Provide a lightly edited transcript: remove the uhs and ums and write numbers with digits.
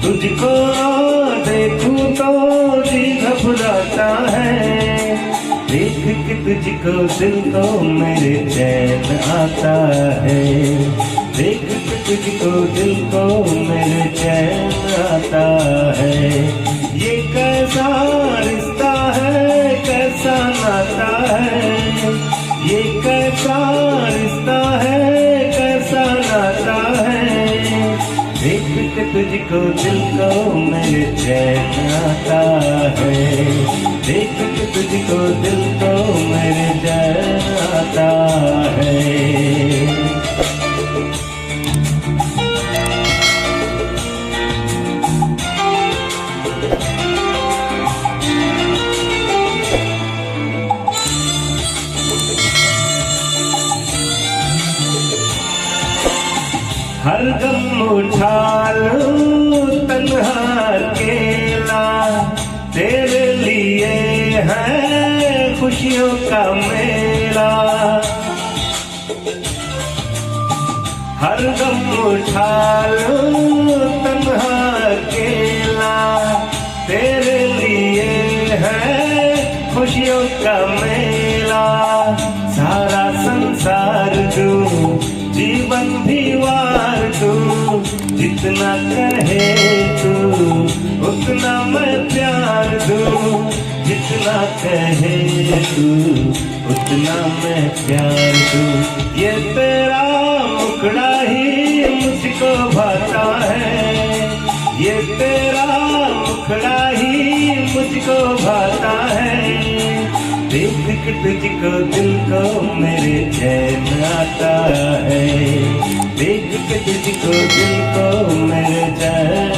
तुझको देखूं तो जी घबराता है, देख के तुझको दिल को मेरे चैन आता है, देख के तुझको दिल को मेरे चैन आता है। ये कैसा रिश्ता है, कैसा नाता है, ये कैसा रिश्ता है, कैसा नाता है, देख के तुझको दिल को मेरे चैन आता है, देख के तुझको दिल को मेरे चैन आता है। हर गम उठा लूं तन्हा अकेला, तेरे लिए है खुशियों का मेला। हर गम उठा लूं तन्हा अकेला, तेरे लिए है खुशियों का मेला। सारा संसार दूं, जीवन भी वार दूं, जितना कहे तू उतना मैं प्यार दूं, जितना कहे तू उतना मैं प्यार दूं। ये तेरा मुखड़ा ही मुझको भाता है, ये तेरा मुखड़ा ही मुझको भाता है, देख के तुझको दिल को मेरे चैन आता है, देख के तुझको दिल को मेरे चैन